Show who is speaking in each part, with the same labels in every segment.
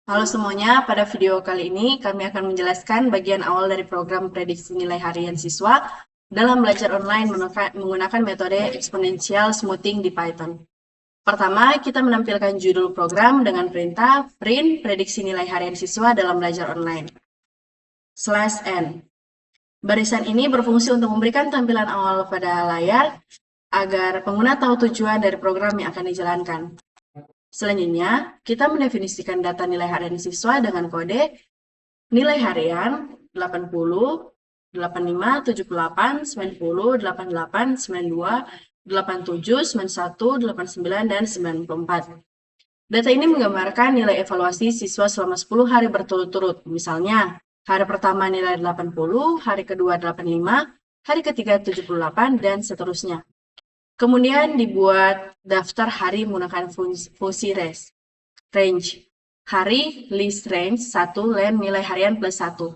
Speaker 1: Halo semuanya, pada video kali ini kami akan menjelaskan bagian awal dari program prediksi nilai harian siswa dalam belajar online menggunakan metode exponential smoothing di Python. Pertama, kita menampilkan judul program dengan perintah print prediksi nilai harian siswa dalam belajar online. /n. Barisan ini berfungsi untuk memberikan tampilan awal pada layar agar pengguna tahu tujuan dari program yang akan dijalankan. Selanjutnya, kita mendefinisikan data nilai harian siswa dengan kode nilai harian 80, 85, 78, 90, 88, 92, 87, 91, 89, dan 94. Data ini menggambarkan nilai evaluasi siswa selama 10 hari berturut-turut. Misalnya, hari pertama nilai 80, hari kedua 85, hari ketiga 78, dan seterusnya. Kemudian dibuat daftar hari menggunakan fungsi range. Hari list range 1 len nilai harian plus 1.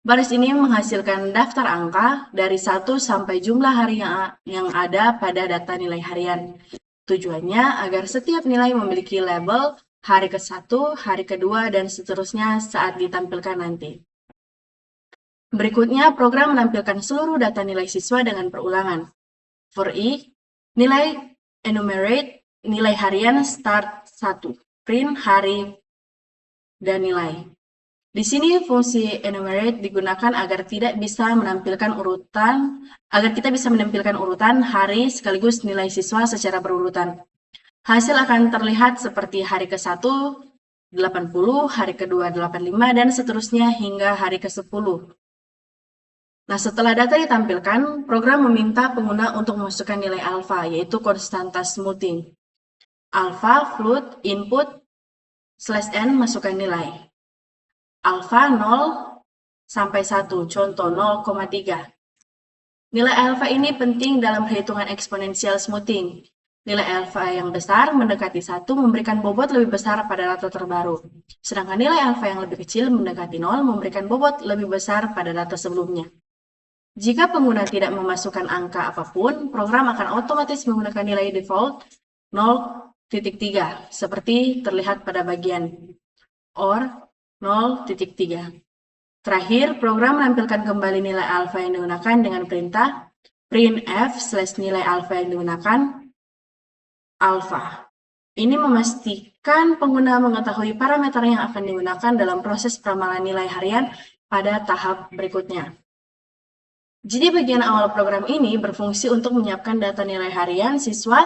Speaker 1: Baris ini menghasilkan daftar angka dari 1 sampai jumlah hari yang ada pada data nilai harian. Tujuannya agar setiap nilai memiliki label hari ke-1, hari kedua, dan seterusnya saat ditampilkan nanti. Berikutnya, program menampilkan seluruh data nilai siswa dengan perulangan. For i, nilai enumerate, nilai harian start 1, print hari dan nilai. Di sini fungsi enumerate digunakan agar kita bisa menampilkan urutan hari sekaligus nilai siswa secara berurutan. Hasil akan terlihat seperti hari ke-1 80, hari kedua 85, dan seterusnya hingga hari ke-10. Nah, setelah data ditampilkan, program meminta pengguna untuk memasukkan nilai alfa, yaitu konstanta smoothing. Alfa float input /n masukkan nilai. Alfa 0 sampai 1, contoh 0,3. Nilai alfa ini penting dalam perhitungan eksponensial smoothing. Nilai alfa yang besar mendekati 1 memberikan bobot lebih besar pada data terbaru. Sedangkan nilai alfa yang lebih kecil mendekati 0 memberikan bobot lebih besar pada data sebelumnya. Jika pengguna tidak memasukkan angka apapun, program akan otomatis menggunakan nilai default 0,3, seperti terlihat pada bagian or 0,3. Terakhir, program menampilkan kembali nilai alfa yang digunakan dengan perintah printf /nilai alfa yang digunakan alfa. Ini memastikan pengguna mengetahui parameter yang akan digunakan dalam proses peramalan nilai harian pada tahap berikutnya. Jadi bagian awal program ini berfungsi untuk menyiapkan data nilai harian siswa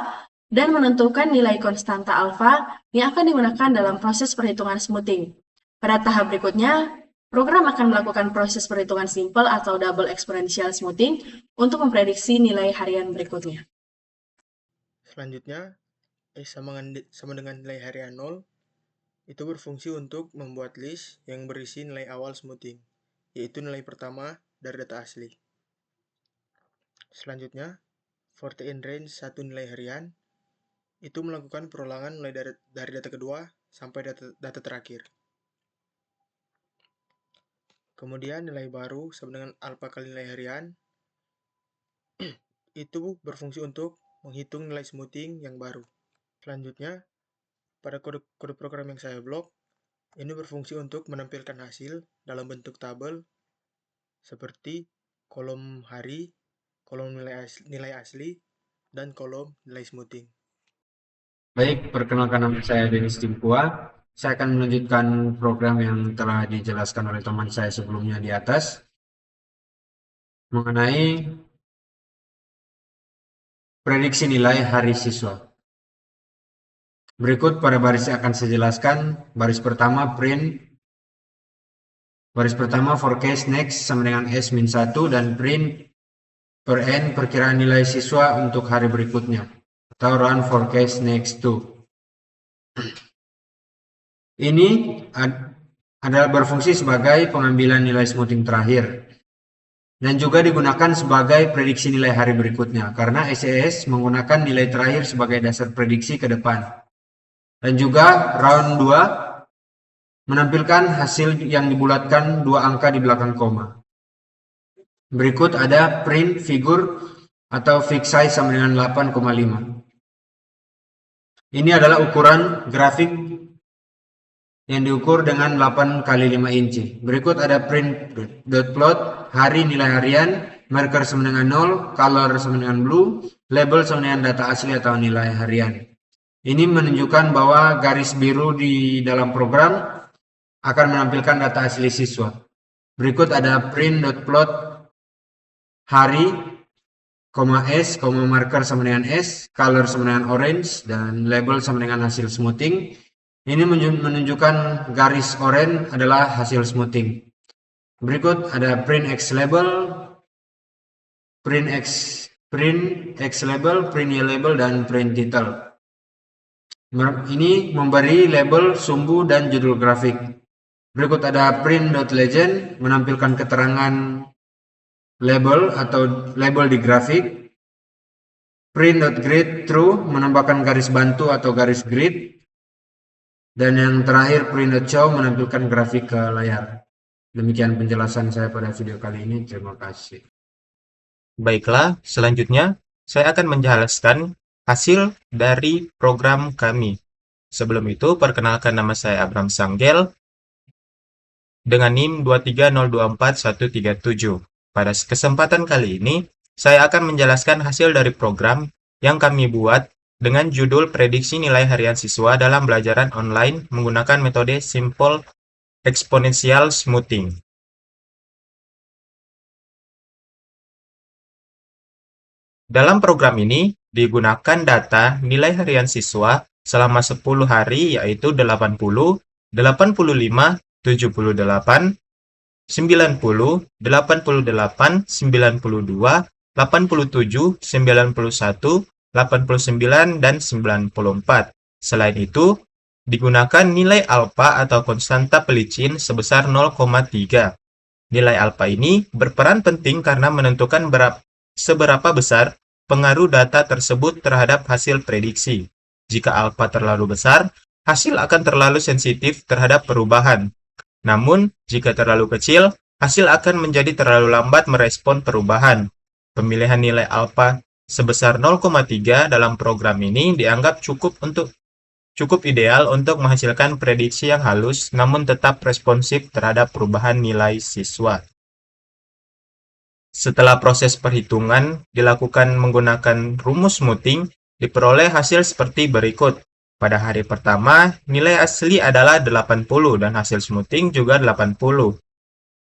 Speaker 1: dan menentukan nilai konstanta alfa yang akan digunakan dalam proses perhitungan smoothing. Pada tahap berikutnya, program akan melakukan proses perhitungan simple atau double exponential smoothing untuk memprediksi nilai harian berikutnya.
Speaker 2: Selanjutnya, sama dengan nilai harian 0, itu berfungsi untuk membuat list yang berisi nilai awal smoothing, yaitu nilai pertama dari data asli. Selanjutnya, for the in range 1 nilai harian, itu melakukan perulangan mulai dari data kedua sampai data terakhir. Kemudian nilai baru sama dengan alfa kali nilai harian, itu berfungsi untuk menghitung nilai smoothing yang baru. Selanjutnya, pada kode program yang saya blok, ini berfungsi untuk menampilkan hasil dalam bentuk tabel seperti kolom hari, kolom nilai asli, dan kolom nilai smoothing.
Speaker 3: Baik, perkenalkan nama saya Denis Timpua. Saya akan melanjutkan program yang telah dijelaskan oleh teman saya sebelumnya di atas mengenai prediksi nilai hari siswa. Berikut pada baris yang akan saya jelaskan. Baris pertama print, baris pertama forecast next sama dengan S-1 dan print per n perkiraan nilai siswa untuk hari berikutnya atau run forecast next to. Ini adalah berfungsi sebagai pengambilan nilai smoothing terakhir dan juga digunakan sebagai prediksi nilai hari berikutnya karena SES menggunakan nilai terakhir sebagai dasar prediksi ke depan. Dan juga round 2 menampilkan hasil yang dibulatkan 2 angka di belakang koma. Berikut ada print figure atau fixed size sama dengan 8,5. Ini adalah ukuran grafik yang diukur dengan 8 kali 5 inci. Berikut ada print dot plot, hari nilai harian, marker sama dengan 0, color sama dengan blue, label sama dengan data asli atau nilai harian. Ini menunjukkan bahwa garis biru di dalam program akan menampilkan data asli siswa. Berikut ada print dot plot, hari, S, marker sama dengan S, color sama dengan orange, dan label sama dengan hasil smoothing. Ini menunjukkan garis oranye adalah hasil smoothing. Berikut ada print X label, print X label, print Y label, dan print title. Ini memberi label, sumbu, dan judul grafik. Berikut ada print.legend, menampilkan keterangan label atau label di grafik. Print.grid true, menambahkan garis bantu atau garis grid. Dan yang terakhir print.show, menampilkan grafik ke layar. Demikian penjelasan saya pada video kali ini. Terima kasih.
Speaker 4: Baiklah, selanjutnya saya akan menjelaskan hasil dari program kami. Sebelum itu, perkenalkan nama saya Abram Sanggel dengan NIM 23024-137. Pada kesempatan kali ini, saya akan menjelaskan hasil dari program yang kami buat dengan judul prediksi nilai harian siswa dalam pembelajaran online menggunakan metode Simple Exponential Smoothing. Dalam program ini digunakan data nilai harian siswa selama 10 hari yaitu 80, 85, 78, 90, 88, 92, 87, 91, 89, dan 94. Selain itu, digunakan nilai alfa atau konstanta pelicin sebesar 0,3. Nilai alfa ini berperan penting karena menentukan seberapa besar pengaruh data tersebut terhadap hasil prediksi. Jika alfa terlalu besar, hasil akan terlalu sensitif terhadap perubahan. Namun, jika terlalu kecil, hasil akan menjadi terlalu lambat merespon perubahan. Pemilihan nilai alfa sebesar 0,3 dalam program ini dianggap cukup ideal untuk menghasilkan prediksi yang halus namun tetap responsif terhadap perubahan nilai siswa. Setelah proses perhitungan dilakukan menggunakan rumus smoothing, diperoleh hasil seperti berikut. Pada hari pertama, nilai asli adalah 80 dan hasil smoothing juga 80.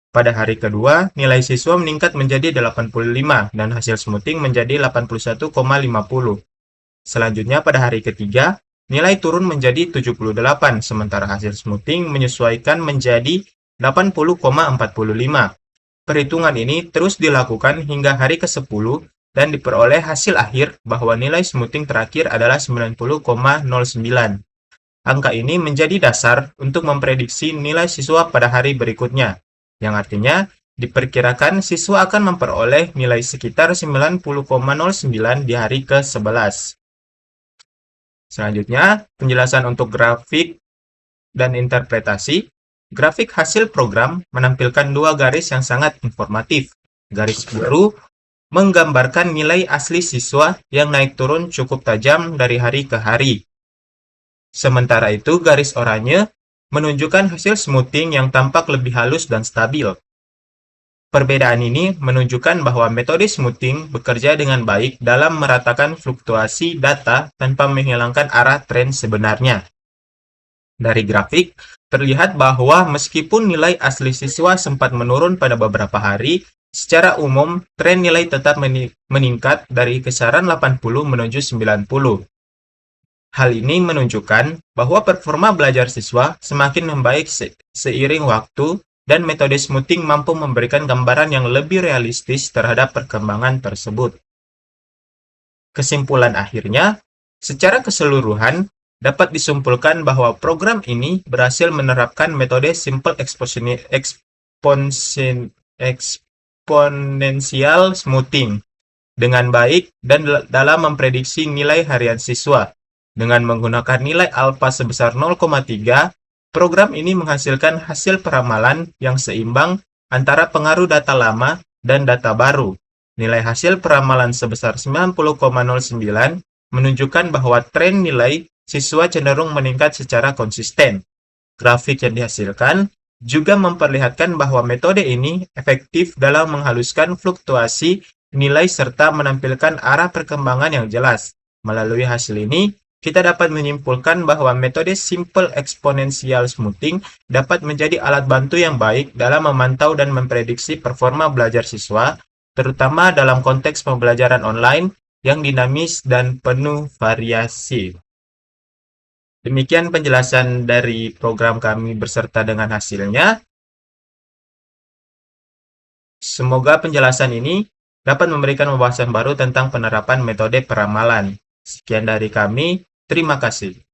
Speaker 4: Pada hari kedua, nilai siswa meningkat menjadi 85 dan hasil smoothing menjadi 81,50. Selanjutnya pada hari ketiga, nilai turun menjadi 78, sementara hasil smoothing menyesuaikan menjadi 80,45. Perhitungan ini terus dilakukan hingga hari ke-10 dan diperoleh hasil akhir bahwa nilai smoothing terakhir adalah 90,09. Angka ini menjadi dasar untuk memprediksi nilai siswa pada hari berikutnya, yang artinya diperkirakan siswa akan memperoleh nilai sekitar 90,09 di hari ke-11. Selanjutnya, penjelasan untuk grafik dan interpretasi. Grafik hasil program menampilkan dua garis yang sangat informatif. Garis biru menggambarkan nilai asli siswa yang naik turun cukup tajam dari hari ke hari. Sementara itu, garis oranye menunjukkan hasil smoothing yang tampak lebih halus dan stabil. Perbedaan ini menunjukkan bahwa metode smoothing bekerja dengan baik dalam meratakan fluktuasi data tanpa menghilangkan arah tren sebenarnya. Dari grafik, terlihat bahwa meskipun nilai asli siswa sempat menurun pada beberapa hari, secara umum tren nilai tetap meningkat dari kisaran 80 menuju 90. Hal ini menunjukkan bahwa performa belajar siswa semakin membaik seiring waktu dan metode smoothing mampu memberikan gambaran yang lebih realistis terhadap perkembangan tersebut. Kesimpulan akhirnya, secara keseluruhan dapat disimpulkan bahwa program ini berhasil menerapkan metode Simple Exponential Smoothing dengan baik dan dalam memprediksi nilai harian siswa. Dengan menggunakan nilai alfa sebesar 0,3, program ini menghasilkan hasil peramalan yang seimbang antara pengaruh data lama dan data baru. Nilai hasil peramalan sebesar 90,09 menunjukkan bahwa tren nilai siswa cenderung meningkat secara konsisten. grafik yang dihasilkan juga memperlihatkan bahwa metode ini efektif dalam menghaluskan fluktuasi nilai serta menampilkan arah perkembangan yang jelas. Melalui hasil ini, kita dapat menyimpulkan bahwa metode simple exponential smoothing dapat menjadi alat bantu yang baik dalam memantau dan memprediksi performa belajar siswa, terutama dalam konteks pembelajaran online yang dinamis dan penuh variasi. Demikian penjelasan dari program kami beserta dengan hasilnya. Semoga penjelasan ini dapat memberikan wawasan baru tentang penerapan metode peramalan. Sekian dari kami, terima kasih.